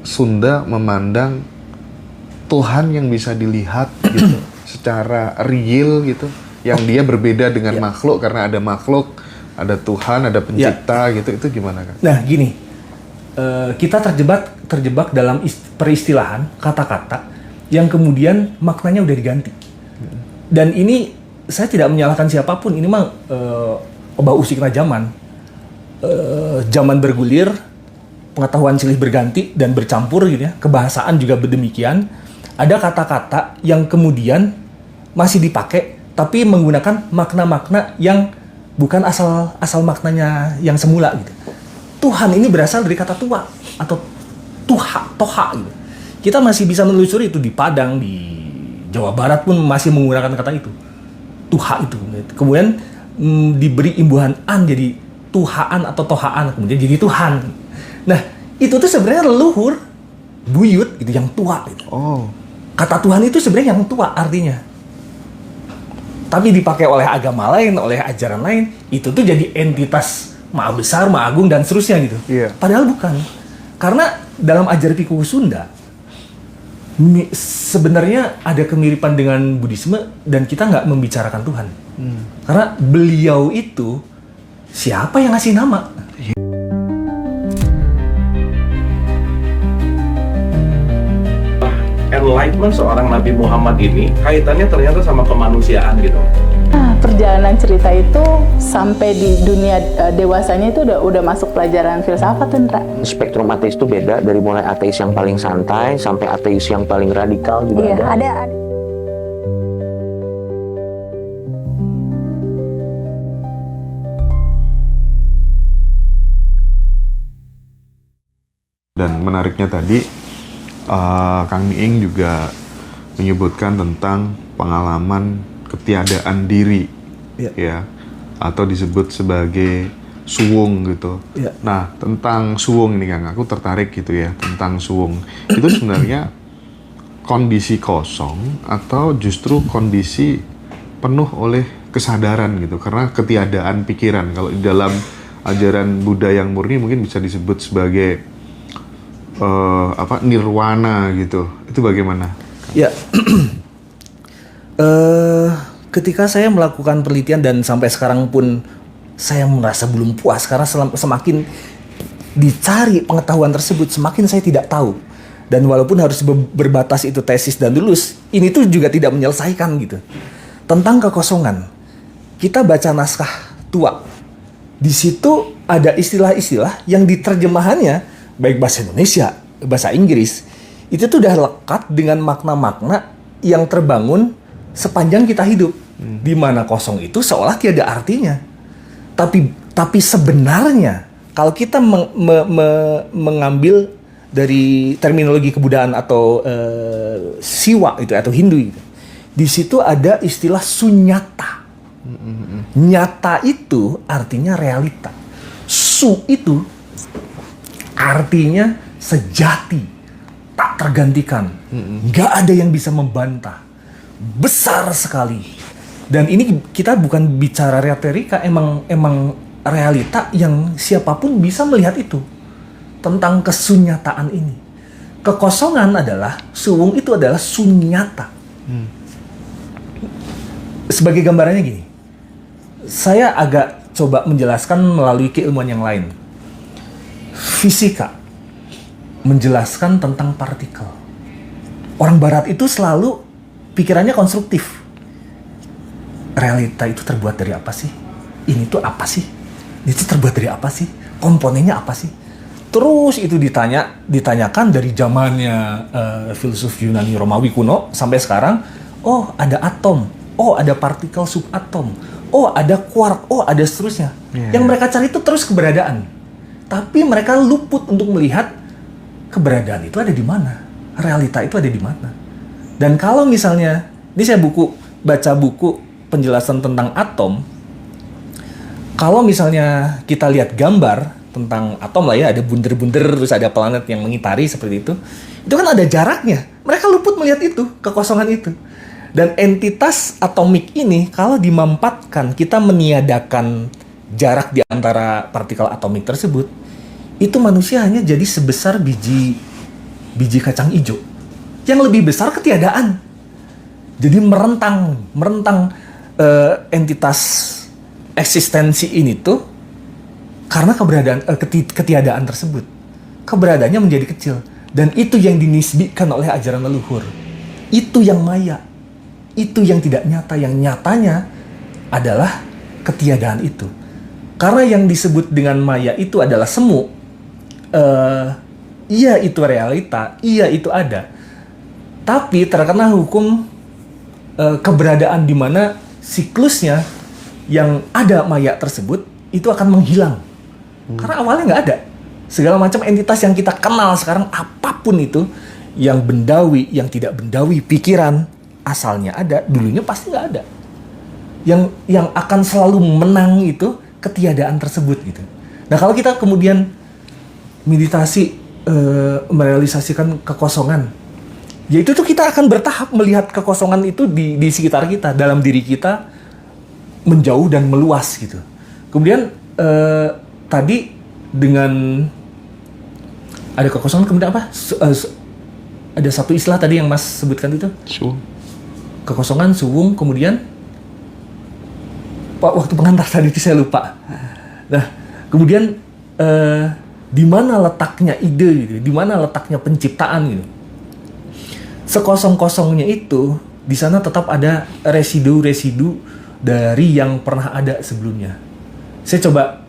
Sunda memandang Tuhan yang bisa dilihat gitu secara real gitu, yang dia berbeda dengan makhluk, karena ada makhluk, ada Tuhan, ada pencipta gitu. Itu gimana kan? Nah gini, kita terjebak dalam peristilahan kata-kata yang kemudian maknanya udah diganti. Dan ini saya tidak menyalahkan siapapun, ini mah obah usikna zaman. Zaman bergulir, pengetahuan silih berganti dan bercampur gitu ya. Kebahasaan juga demikian. Ada kata-kata yang kemudian masih dipakai tapi menggunakan makna-makna yang bukan asal maknanya yang semula gitu. Tuhan ini berasal dari kata tua atau toha gitu. Kita masih bisa menelusuri itu di Padang, di Jawa Barat pun masih menggunakan kata itu. Tuha itu. Kemudian diberi imbuhan an jadi tuhaan atau tohaan, kemudian jadi Tuhan. Nah, itu tuh sebenarnya leluhur buyut gitu yang tua gitu. Oh. Kata Tuhan itu sebenarnya yang tua artinya. Tapi dipakai oleh agama lain, oleh ajaran lain, itu tuh jadi entitas maha besar, maha agung dan seterusnya gitu. Iya. Padahal bukan. Karena dalam ajar Piku Sunda sebenarnya ada kemiripan dengan Buddhisme dan kita nggak membicarakan Tuhan. Karena beliau itu siapa yang ngasih nama? Enlightenment seorang Nabi Muhammad ini kaitannya ternyata sama kemanusiaan gitu. Nah, perjalanan cerita itu sampai di dunia dewasanya itu udah masuk pelajaran filsafat, Indra. Spektrum ateis itu beda, dari mulai ateis yang paling santai sampai ateis yang paling radikal juga Iya, ada. Dan menariknya tadi, Kang Miing juga menyebutkan tentang pengalaman ketiadaan diri, ya, atau disebut sebagai suwung gitu. Ya. Nah, tentang suwung ini Kang, aku tertarik gitu ya, tentang suwung. Itu sebenarnya kondisi kosong atau justru kondisi penuh oleh kesadaran gitu, karena ketiadaan pikiran. Kalau di dalam ajaran Buddha yang murni mungkin bisa disebut sebagai nirwana gitu. Itu bagaimana? Ya, ketika saya melakukan penelitian dan sampai sekarang pun saya merasa belum puas karena semakin dicari pengetahuan tersebut semakin saya tidak tahu. Dan walaupun harus berbatas itu tesis dan lulus, ini tuh juga tidak menyelesaikan gitu. Tentang kekosongan, kita baca naskah tua. Di situ ada istilah-istilah yang diterjemahannya baik bahasa Indonesia, bahasa Inggris, itu tuh udah lekat dengan makna-makna yang terbangun sepanjang kita hidup. Di mana kosong itu seolah tiada artinya. Tapi sebenarnya kalau kita mengambil dari terminologi kebudayaan atau siwa itu atau Hindu itu, di situ ada istilah sunyata. Nyata itu artinya realita. Su itu artinya sejati, tak tergantikan, nggak ada yang bisa membantah, besar sekali. Dan ini kita bukan bicara retorika, emang realita yang siapapun bisa melihat itu. Tentang kesunyataan ini, kekosongan adalah suwung, itu adalah sunyata. Sebagai gambarannya gini, saya agak coba menjelaskan melalui keilmuan yang lain. Fisika menjelaskan tentang partikel. Orang barat itu selalu pikirannya konstruktif. Realita itu terbuat dari apa sih? Ini tuh apa sih? Ini tuh terbuat dari apa sih? Komponennya apa sih? Terus itu ditanyakan dari zamannya filsuf Yunani Romawi kuno sampai sekarang. Oh, ada atom. Oh, ada partikel subatom. Oh, ada quark. Oh, ada seterusnya. Yang mereka cari itu terus keberadaan. Tapi mereka luput untuk melihat keberadaan itu ada di mana, realita itu ada di mana. Dan kalau misalnya, ini saya baca buku penjelasan tentang atom. Kalau misalnya kita lihat gambar tentang atom lah ya, ada bunder-bunder, terus ada planet yang mengitari seperti itu kan ada jaraknya. Mereka luput melihat itu, kekosongan itu. Dan entitas atomik ini kalau dimampatkan, kita meniadakan jarak di antara partikel atomik tersebut, itu manusia hanya jadi sebesar biji biji kacang hijau. Yang lebih besar ketiadaan. Jadi merentang entitas eksistensi ini tuh karena ketiadaan tersebut. Keberadaannya menjadi kecil. Dan itu yang dinisbikan oleh ajaran leluhur. Itu yang maya. Itu yang tidak nyata. Yang nyatanya adalah ketiadaan itu. Karena yang disebut dengan maya itu adalah semu. Iya itu realita, iya itu ada. Tapi terkena hukum keberadaan di mana siklusnya yang ada maya tersebut itu akan menghilang. Karena awalnya nggak ada. Segala macam entitas yang kita kenal sekarang apapun itu, yang bendawi, yang tidak bendawi, pikiran asalnya ada, dulunya pasti nggak ada. Yang akan selalu menang itu ketiadaan tersebut gitu. Nah kalau kita kemudian meditasi merealisasikan kekosongan, yaitu tuh kita akan bertahap melihat kekosongan itu di sekitar kita, dalam diri kita menjauh dan meluas gitu. Kemudian tadi dengan ada kekosongan, kemudian apa? Ada satu istilah tadi yang Mas sebutkan itu. Suwung. Kekosongan, suwung, kemudian Pak, waktu pengantar tadi itu saya lupa. Nah, kemudian di mana letaknya ide gitu, di mana letaknya penciptaan gitu. Sekosong-kosongnya itu di sana tetap ada residu-residu dari yang pernah ada sebelumnya. Saya coba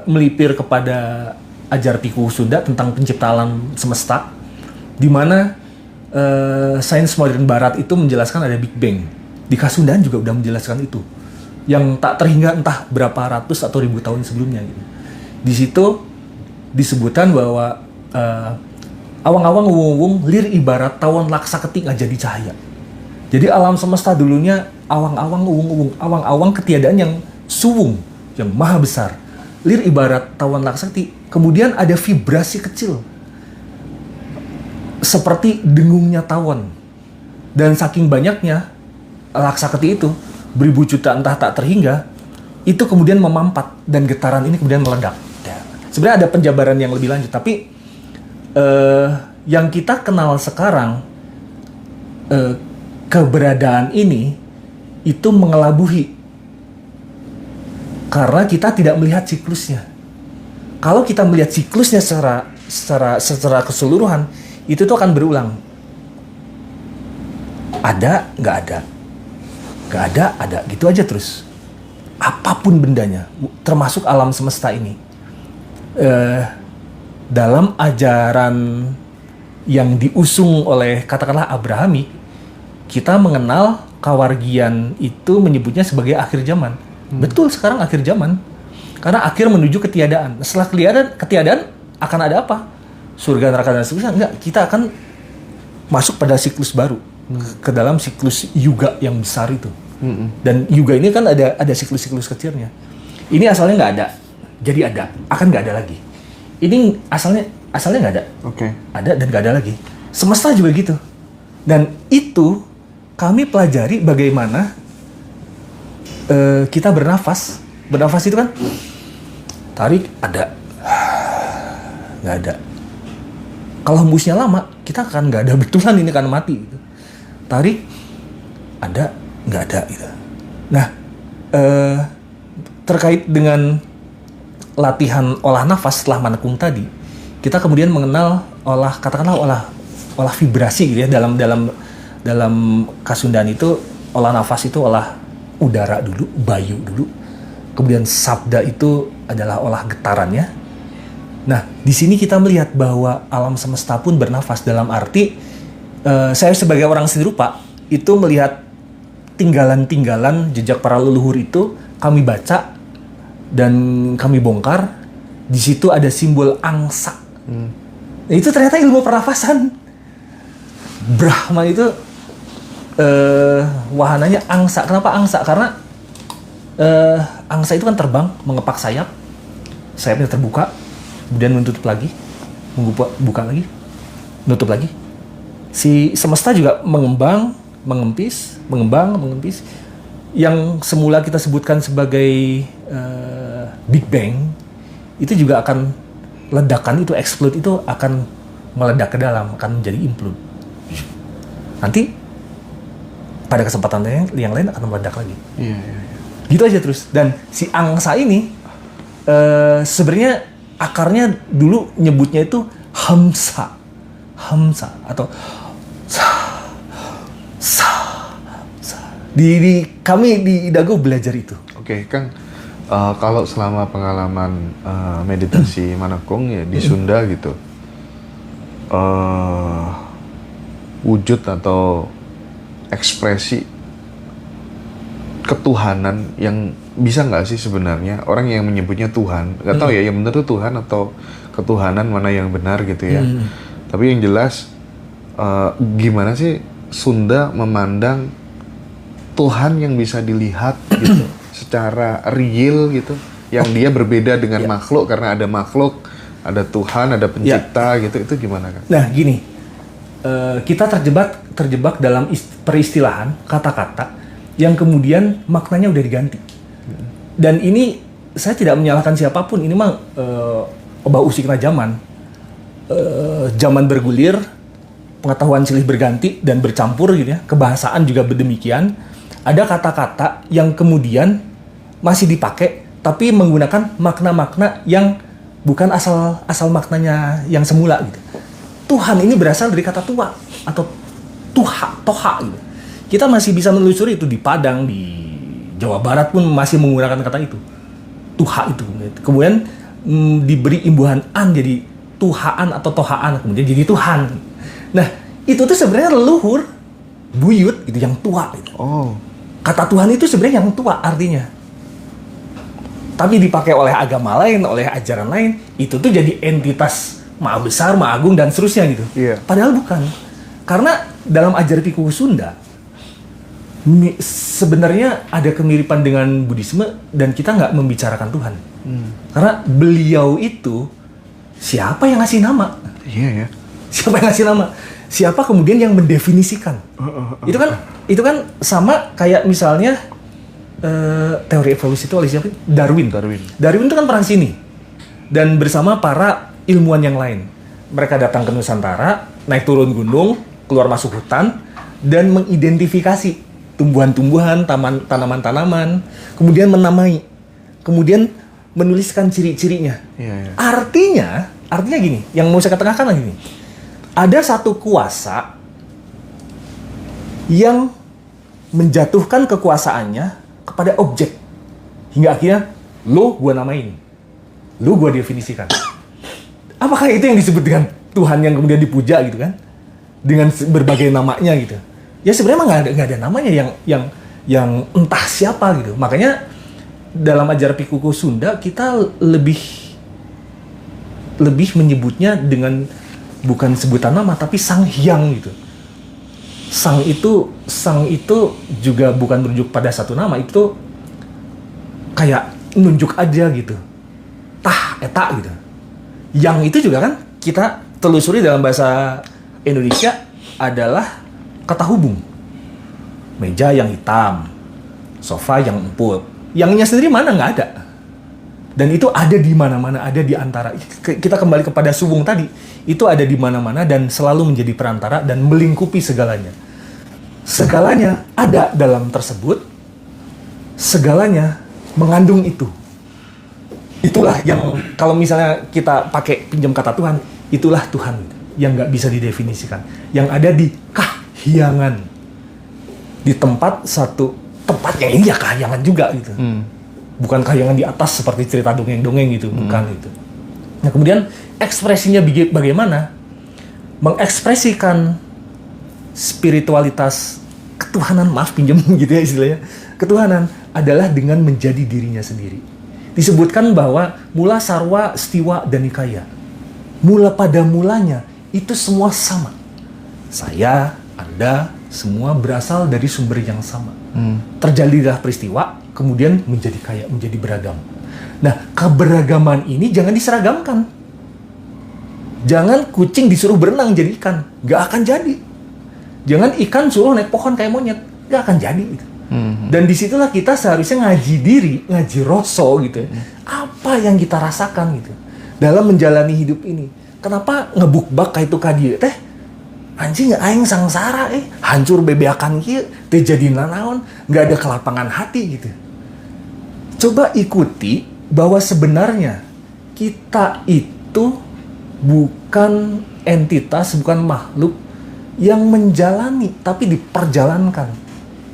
melipir kepada ajar Piku Sunda tentang penciptaan alam semesta, di mana sains modern Barat itu menjelaskan ada Big Bang. Di Kasundaan juga udah menjelaskan itu, yang tak terhingga entah berapa ratus atau ribu tahun sebelumnya gitu. Di situ disebutkan bahwa awang-awang wung-wung lir ibarat tawon laksa ketik nggak jadi cahaya. Jadi alam semesta dulunya awang-awang wung-wung, awang-awang ketiadaan yang suwung, yang maha besar. Lir ibarat tawon laksa ketik. Kemudian ada vibrasi kecil seperti dengungnya tawon. Dan saking banyaknya laksa ketik itu, beribu juta entah tak terhingga, itu kemudian memampat dan getaran ini kemudian meledak. Sebenarnya ada penjabaran yang lebih lanjut, tapi yang kita kenal sekarang, keberadaan ini itu mengelabuhi karena kita tidak melihat siklusnya. Kalau kita melihat siklusnya secara keseluruhan, itu tuh akan berulang. Ada, nggak ada. Nggak ada, ada. Gitu aja terus. Apapun bendanya, termasuk alam semesta ini. Dalam ajaran yang diusung oleh katakanlah Abrahami, kita mengenal kawargian itu menyebutnya sebagai akhir zaman. Betul, sekarang akhir zaman. Karena akhir menuju ketiadaan. Setelah ketiadaan akan ada apa? Surga, neraka, dan seterusnya. Enggak, kita akan masuk pada siklus baru. Ke dalam siklus yuga yang besar itu. Dan yuga ini kan ada siklus-siklus kecilnya. Ini asalnya nggak ada, jadi ada. Akan nggak ada lagi. Ini asalnya nggak ada. Oke. Ada dan nggak ada lagi. Semesta juga gitu. Dan itu kami pelajari bagaimana kita bernafas. Bernafas itu kan tarik, ada, nggak ada. Kalau hembusnya lama, kita akan nggak ada betulan, ini akan mati gitu. Tarik, ada, nggak ada gitu. Nah, terkait dengan latihan olah nafas setelah manekung tadi, kita kemudian mengenal katakanlah olah vibrasi gitu ya. Dalam Kasundaan itu olah nafas itu olah udara dulu, bayu dulu. Kemudian sabda itu adalah olah getarannya. Nah, di sini kita melihat bahwa alam semesta pun bernafas, dalam arti saya sebagai orang seni rupa itu melihat tinggalan-tinggalan jejak para leluhur itu kami baca dan kami bongkar. Di situ ada simbol angsa. Nah, itu ternyata ilmu pernafasan. Brahma itu wahananya angsa. Kenapa angsa? Karena angsa itu kan terbang, mengepak sayap, sayapnya terbuka, kemudian menutup lagi, buka lagi, nutup lagi. Si semesta juga mengembang, mengempis. Yang semula kita sebutkan sebagai Big Bang, itu juga akan ledakan itu, explode itu akan meledak ke dalam, akan menjadi implode. Nanti pada kesempatan yang lain akan meledak lagi. Iya. Gitu aja terus. Dan si angsa ini sebenarnya akarnya dulu nyebutnya itu hamsa atau sa. Di kami di Dago belajar itu. Oke, Kang. Kalau selama pengalaman meditasi Manakong ya di Sunda gitu, wujud atau ekspresi ketuhanan yang bisa nggak sih sebenarnya orang yang menyebutnya Tuhan, nggak tahu ya yang benar itu Tuhan atau ketuhanan mana yang benar gitu ya. Tapi yang jelas gimana sih Sunda memandang Tuhan yang bisa dilihat gitu secara real gitu, yang dia berbeda dengan makhluk karena ada makhluk, ada Tuhan, ada pencipta gitu, itu gimana kan? Nah gini, kita terjebak dalam peristilahan kata-kata yang kemudian maknanya udah diganti. Dan ini saya tidak menyalahkan siapapun, ini mah obah usikna zaman. Zaman bergulir, pengetahuan silih berganti dan bercampur gitu ya, kebahasaan juga berdemikian. Ada kata-kata yang kemudian masih dipakai tapi menggunakan makna-makna yang bukan asal maknanya yang semula gitu. Tuhan ini berasal dari kata tua atau toha gitu. Kita masih bisa menelusuri itu di Padang, di Jawa Barat pun masih menggunakan kata itu. Tuha itu. Kemudian diberi imbuhan an jadi tuhaan atau tohaan, kemudian jadi Tuhan. Nah, itu tuh sebenarnya leluhur buyut gitu yang tua gitu. Oh. Kata Tuhan itu sebenarnya yang tua artinya. Tapi dipakai oleh agama lain, oleh ajaran lain, itu tuh jadi entitas maha besar, maha agung dan seterusnya gitu. Iya. Padahal bukan. Karena dalam ajaran Pikuku Sunda sebenarnya ada kemiripan dengan Buddhisme dan kita nggak membicarakan Tuhan. Karena beliau itu siapa yang ngasih nama? Iya ya. Siapa yang ngasih nama? Siapa kemudian yang mendefinisikan? Itu kan sama kayak misalnya teori evolusi itu oleh siapa? Darwin itu kan perang sini dan bersama para ilmuwan yang lain. Mereka datang ke Nusantara, naik turun gunung, keluar masuk hutan dan mengidentifikasi tumbuhan-tumbuhan, tanaman-tanaman, kemudian menamai, kemudian menuliskan ciri-cirinya. Iya. Artinya gini, yang mau saya katakan lagi nih. Ada satu kuasa yang menjatuhkan kekuasaannya kepada objek. Hingga akhirnya, lo gua namain. Lo gua definisikan. Apakah itu yang disebut dengan Tuhan yang kemudian dipuja gitu kan? Dengan berbagai namanya gitu. Ya sebenarnya mah nggak ada namanya yang entah siapa gitu. Makanya dalam ajaran Pikuku Sunda kita lebih menyebutnya dengan bukan sebutan nama tapi Sang Hyang gitu. Sang itu juga bukan merujuk pada satu nama, itu kayak nunjuk aja gitu. Tah eta gitu. Yang itu juga kan kita telusuri dalam bahasa Indonesia adalah kata hubung. Meja yang hitam, sofa yang empuk. Yangnya sendiri mana nggak ada. Dan itu ada di mana-mana, ada di antara. Kita kembali kepada suwung tadi, itu ada di mana-mana dan selalu menjadi perantara dan melingkupi segalanya. Segalanya ada dalam tersebut, segalanya mengandung itu. Itulah yang kalau misalnya kita pakai pinjam kata Tuhan, itulah Tuhan yang nggak bisa didefinisikan, yang ada di kahyangan, di satu tempat yang ini ya kahyangan juga gitu. Bukan kahyangan di atas seperti cerita dongeng-dongeng gitu, bukan itu. Nah kemudian ekspresinya bagaimana? Mengekspresikan spiritualitas ketuhanan, maaf pinjam gitu ya istilahnya. Ketuhanan adalah dengan menjadi dirinya sendiri. Disebutkan bahwa mula sarwa, stiwa, dan nikaya. Mula pada mulanya itu semua sama. Saya, Anda, semua berasal dari sumber yang sama. Terjadilah peristiwa, kemudian menjadi kaya, menjadi beragam. Nah, keberagaman ini jangan diseragamkan. Jangan kucing disuruh berenang jadi ikan, nggak akan jadi. Jangan ikan suruh naik pohon kayak monyet, nggak akan jadi. Gitu. Dan disitulah kita seharusnya ngaji diri, ngaji roso gitu. Apa yang kita rasakan gitu dalam menjalani hidup ini. kenapa ngebukbak kayak itu kadieu teh anjing aing sangsara hancur bebeakan kieu teu jadi nanaon, nggak ada kelapangan hati gitu. Coba ikuti bahwa sebenarnya kita itu bukan entitas, bukan makhluk yang menjalani, tapi diperjalankan,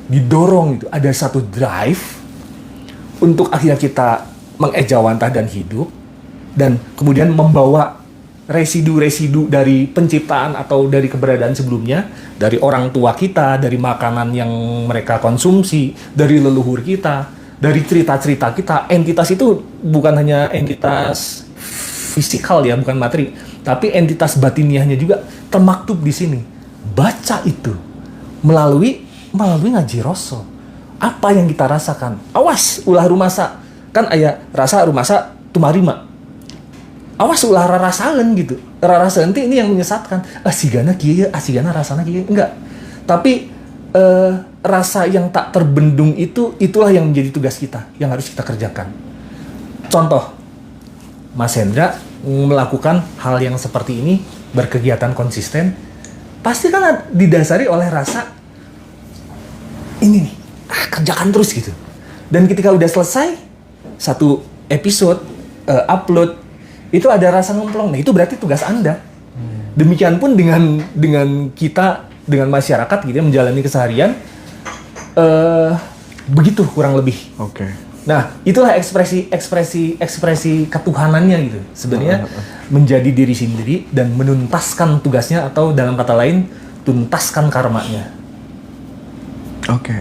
didorong itu. Ada satu drive untuk akhirnya kita mengejawantah dan hidup, dan kemudian membawa residu-residu dari penciptaan atau dari keberadaan sebelumnya, dari orang tua kita, dari makanan yang mereka konsumsi, dari leluhur kita, dari cerita-cerita kita. Entitas itu bukan hanya entitas fisikal ya, bukan materi, tapi entitas batiniahnya juga termaktub di sini. Baca itu melalui ngaji Rasul. Apa yang kita rasakan? Awas ulah rumasa, kan aya rasa rumasa tumarima. Awas ulah rarasaeun gitu. Rarasaeun teh ini yang menyesatkan. Asigana kieu, asigana rasana kieu. Enggak. Tapi rasa yang tak terbendung itulah yang menjadi tugas kita, yang harus kita kerjakan. Contoh, Mas Hendra melakukan hal yang seperti ini, berkegiatan konsisten, pasti kan didasari oleh rasa ini nih, kerjakan terus gitu. Dan ketika udah selesai satu episode upload, itu ada rasa ngemplong. Nah, itu berarti tugas Anda. Demikian pun dengan kita, dengan masyarakat gitu ya, menjalani keseharian, begitu kurang lebih. Oke. Nah, itulah ekspresi ketuhanannya gitu. Sebenarnya menjadi diri sendiri dan menuntaskan tugasnya, atau dalam kata lain, tuntaskan karmanya. Oke.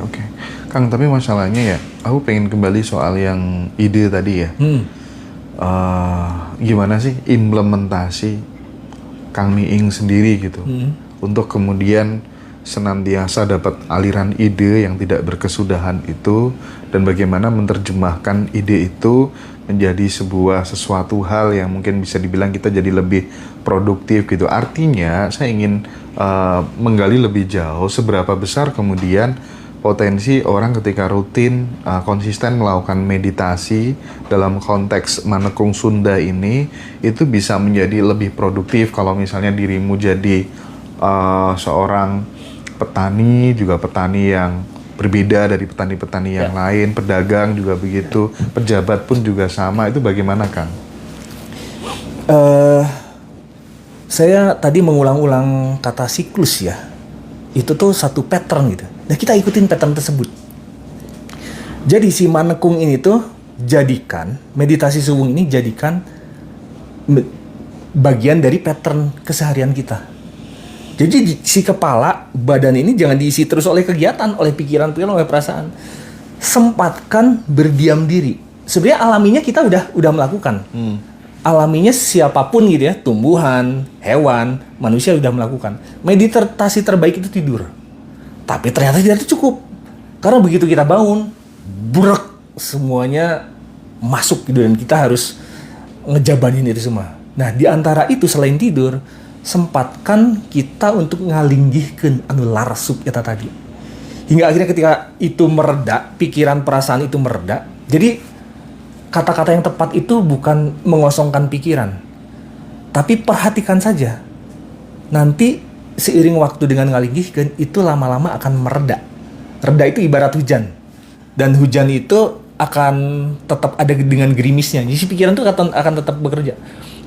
Kang, tapi masalahnya ya, aku pengen kembali soal yang ide tadi ya. Gimana sih implementasi Kang Miing sendiri gitu untuk kemudian senantiasa dapat aliran ide yang tidak berkesudahan itu, dan bagaimana menerjemahkan ide itu menjadi sesuatu hal yang mungkin bisa dibilang kita jadi lebih produktif gitu. Artinya saya ingin menggali lebih jauh seberapa besar kemudian potensi orang ketika rutin konsisten melakukan meditasi dalam konteks Manekung Sunda ini itu bisa menjadi lebih produktif kalau misalnya dirimu jadi seorang petani, juga petani yang berbeda dari petani-petani yang lain, pedagang juga begitu, pejabat pun juga sama. Itu bagaimana, Kang? Saya tadi mengulang-ulang kata siklus ya. Itu tuh satu pattern gitu. Nah, kita ikutin pattern tersebut. Jadi si Manekung ini tuh jadikan, meditasi suwung ini jadikan bagian dari pattern keseharian kita. Jadi si kepala, badan ini jangan diisi terus oleh kegiatan, oleh pikiran-pikiran, oleh perasaan. Sempatkan berdiam diri. Sebenarnya alaminya kita udah melakukan. Alaminya siapapun gitu ya, tumbuhan, hewan, manusia udah melakukan. Meditasi terbaik itu tidur. Tapi ternyata tidak cukup. Karena begitu kita bangun, brek, semuanya masuk gitu, dan kita harus ngejabanin itu semua. Nah, di antara itu selain tidur, sempatkan kita untuk ngalinggihkeun anu larsub eta tadi. Hingga akhirnya ketika itu mereda, pikiran perasaan itu mereda. Jadi kata-kata yang tepat itu bukan mengosongkan pikiran, tapi perhatikan saja. Nanti seiring waktu dengan ngalinggihkeun itu lama-lama akan mereda. Reda itu ibarat hujan. Dan hujan itu akan tetap ada dengan gerimisnya. Jadi si pikiran itu akan tetap bekerja,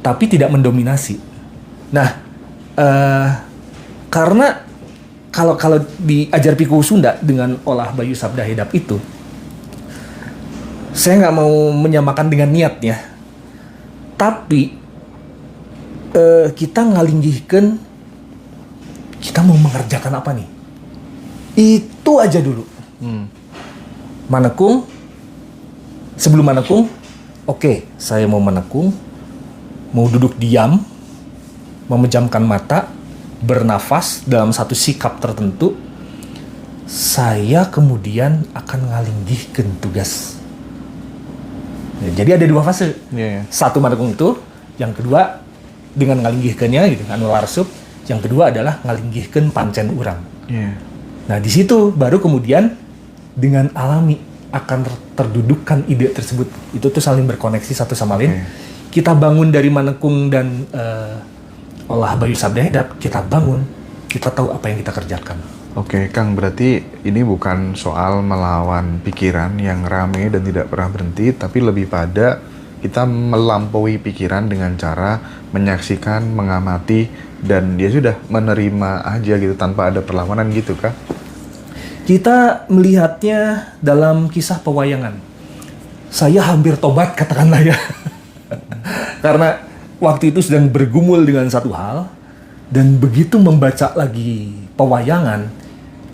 tapi tidak mendominasi. Nah, karena kalau diajar Piku Sunda dengan olah Bayu Sabda Hedap itu, saya nggak mau menyamakan dengan niat ya, tapi kita ngalinggihkan, kita mau mengerjakan apa nih? Itu aja dulu. Manekung, sebelum manekung, oke, saya mau manekung, mau duduk diam, memejamkan mata, bernafas dalam satu sikap tertentu, saya kemudian akan ngalinggihkan tugas. Jadi ada dua fase. Satu manekung itu, yang kedua dengan ngalinggihkannya gitu, anu larsub. Yang kedua adalah ngalinggihkan pancen urang. Nah, di situ baru kemudian dengan alami akan terdudukkan ide tersebut. Itu tuh saling berkoneksi satu sama lain. Kita bangun dari manekung dan olah Bayu Sabda, kita bangun, kita tahu apa yang kita kerjakan. Oke, Kang, berarti ini bukan soal melawan pikiran yang rame dan tidak pernah berhenti, tapi lebih pada kita melampaui pikiran dengan cara menyaksikan, mengamati, dan ya sudah menerima aja gitu tanpa ada perlawanan gitu, Kak? Kita melihatnya dalam kisah pewayangan. Saya hampir tobat, katakanlah ya. Karena waktu itu sedang bergumul dengan satu hal, dan begitu membaca lagi pewayangan,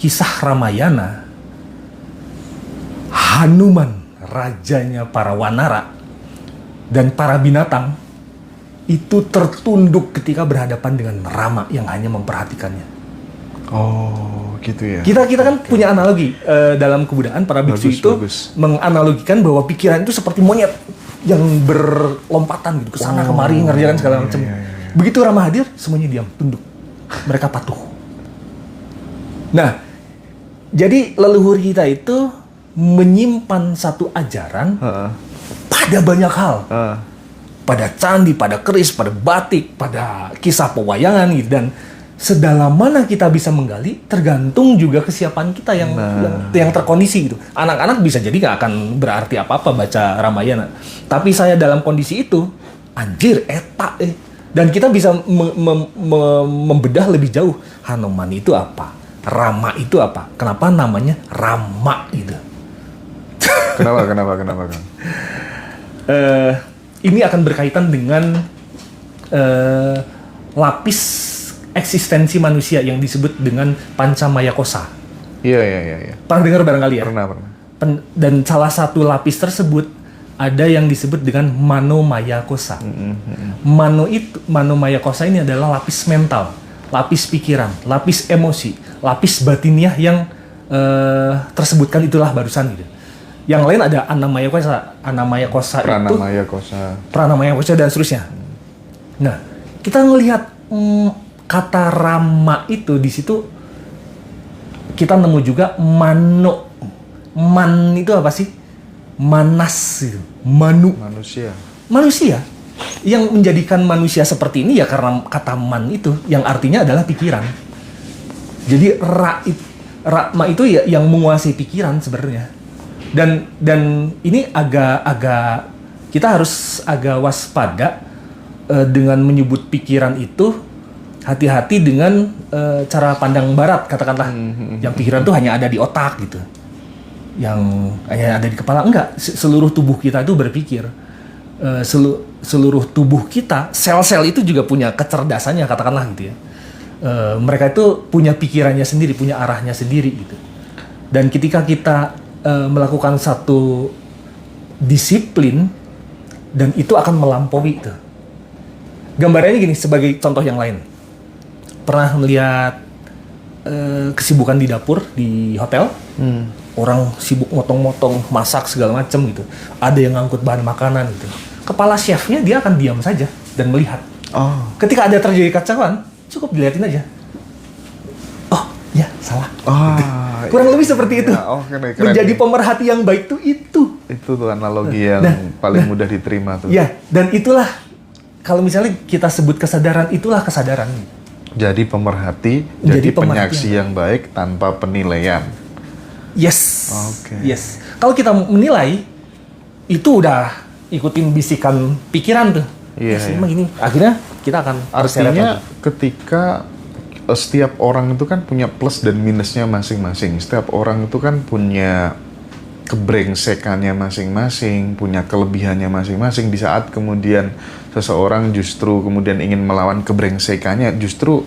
kisah Ramayana, Hanuman, rajanya para wanara, dan para binatang, itu tertunduk ketika berhadapan dengan Rama yang hanya memperhatikannya. Oh, gitu ya. Kita kan punya analogi dalam kebudayaan para biksu itu menganalogikan bahwa pikiran itu seperti monyet yang berlompatan gitu ke sana kemari ngerjakan segala macam. Begitu Rama hadir, semuanya diam, tunduk. Mereka patuh. Nah, jadi leluhur kita itu menyimpan satu ajaran pada banyak hal. Pada candi, pada keris, pada batik, pada kisah pewayangan gitu. Dan sedalam mana kita bisa menggali tergantung juga kesiapan kita yang terkondisi gitu. Anak-anak bisa jadi nggak akan berarti apa-apa baca Ramayana. Tapi saya dalam kondisi itu, anjir, dan kita bisa membedah lebih jauh. Hanuman itu apa? Rama itu apa? Kenapa namanya Rama gitu? Kenapa, Kang? Ini akan berkaitan dengan lapis eksistensi manusia yang disebut dengan Pancamaya Kosa. Iya. Pernah dengar barangkali ya? Pernah. Dan salah satu lapis tersebut ada yang disebut dengan Manomaya Kosa. Manomaya Kosa ini adalah lapis mental, lapis pikiran, lapis emosi, lapis batiniah yang tersebutkan itulah barusan gitu. Yang lain ada Annamaya Kosa, Pranamaya Kosa dan seterusnya. Nah, kita ngelihat kata Rama itu di situ kita nemu juga Mano. Man itu apa sih? Manas gitu. Manu. Manusia. Yang menjadikan manusia seperti ini ya karena kata man itu yang artinya adalah pikiran. Jadi Rama itu ya yang menguasai pikiran sebenarnya. Dan ini agak kita harus agak waspada dengan menyebut pikiran itu. Hati-hati dengan cara pandang barat, katakanlah. Yang pikiran itu hanya ada di otak gitu. Yang hanya ada di kepala. Enggak, seluruh tubuh kita itu berpikir. Seluruh tubuh kita, sel-sel itu juga punya kecerdasannya, katakanlah gitu ya. Mereka itu punya pikirannya sendiri, punya arahnya sendiri gitu. Dan ketika kita melakukan satu disiplin, dan itu akan melampaui itu. Gambarannya gini, sebagai contoh yang lain. Pernah melihat kesibukan di dapur di hotel? Orang sibuk motong-motong, masak segala macam gitu. Ada yang ngangkut bahan makanan gitu. Kepala chefnya dia akan diam saja dan melihat. Ketika ada terjadi kacauan, cukup dilihatin aja. Oh, ya salah. Kurang lebih seperti itu. Keren. Menjadi pemerhati yang baik tuh itu. Itu tuh analogi yang paling mudah diterima tuh. Ya, dan itulah kalau misalnya kita sebut kesadaran, itulah kesadaran. Jadi pemerhati, jadi penyaksi yang baik tanpa penilaian. Yes. Oke. Yes. Kalau kita menilai, itu udah ikutin bisikan pikiran tuh. Iya. Gini. Akhirnya kita akan artinya ketika setiap orang itu kan punya plus dan minusnya masing-masing. Setiap orang itu kan punya kebrengsekannya masing-masing, punya kelebihannya masing-masing. Di saat kemudian seseorang justru kemudian ingin melawan kebrengsekannya, justru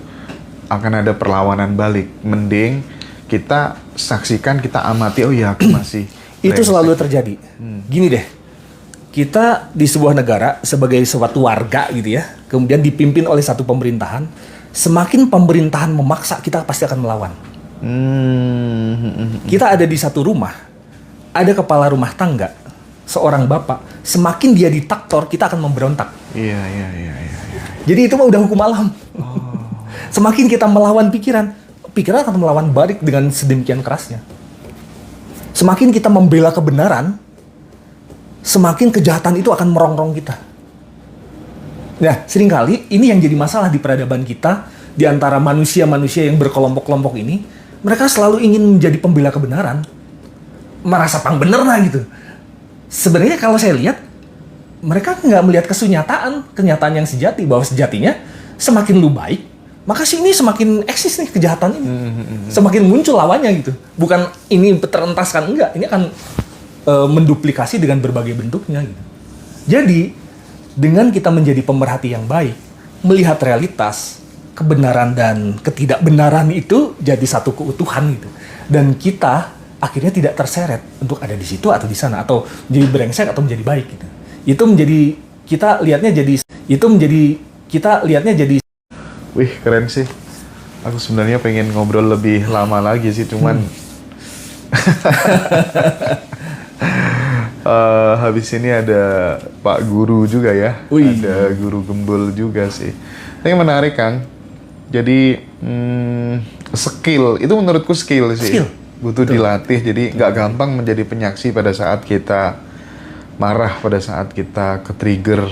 akan ada perlawanan balik. Mending kita saksikan, kita amati, oh ya aku masih itu selalu terjadi. Gini deh, kita di sebuah negara sebagai suatu warga gitu ya, kemudian dipimpin oleh satu pemerintahan. Semakin pemerintahan memaksa, kita pasti akan melawan. Kita ada di satu rumah, ada kepala rumah tangga, seorang bapak. Semakin dia diktator, kita akan memberontak. Iya. Jadi itu mah udah hukum alam. Semakin kita melawan pikiran akan melawan balik dengan sedemikian kerasnya. Semakin kita membela kebenaran, semakin kejahatan itu akan merongrong kita. Nah, seringkali ini yang jadi masalah di peradaban kita, di antara manusia-manusia yang berkelompok-kelompok ini, mereka selalu ingin menjadi pembela kebenaran. Merasa pang bener lah gitu. Sebenarnya kalau saya lihat, mereka nggak melihat kenyataan yang sejati, bahwa sejatinya semakin lu baik, maka sih ini semakin eksis nih kejahatan ini. Semakin muncul lawannya gitu. Bukan ini terentaskan, enggak. Ini akan menduplikasi dengan berbagai bentuknya gitu. Jadi, dengan kita menjadi pemerhati yang baik, melihat realitas, kebenaran dan ketidakbenaran itu jadi satu keutuhan gitu. Dan kita akhirnya tidak terseret untuk ada di situ atau di sana, atau menjadi brengsek atau menjadi baik gitu. Itu menjadi kita lihatnya jadi Wih, keren sih. Aku sebenarnya pengen ngobrol lebih lama lagi sih, cuman habis ini ada Pak Guru juga ya. Wih. Ada Guru Gembul juga sih. Ini menarik, Kang. Jadi skill, itu menurutku skill sih. Skill. Butuh dilatih, jadi nggak gampang menjadi penyaksi pada saat kita marah, pada saat kita ke-trigger,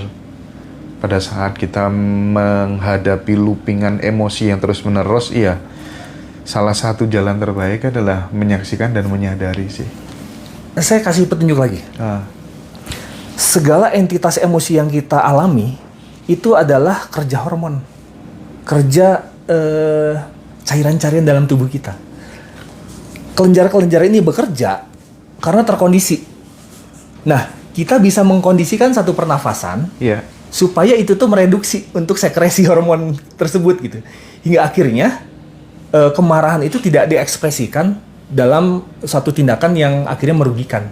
pada saat kita menghadapi loopingan emosi yang terus-menerus. Iya, salah satu jalan terbaik adalah menyaksikan dan menyadari sih. Saya kasih petunjuk lagi. Segala entitas emosi yang kita alami itu adalah kerja hormon, kerja cairan-cairan dalam tubuh kita. Kelenjar-kelenjar ini bekerja karena terkondisi. Nah, kita bisa mengkondisikan satu pernafasan Iya. supaya itu tuh mereduksi untuk sekresi hormon tersebut gitu. Hingga akhirnya kemarahan itu tidak diekspresikan dalam satu tindakan yang akhirnya merugikan.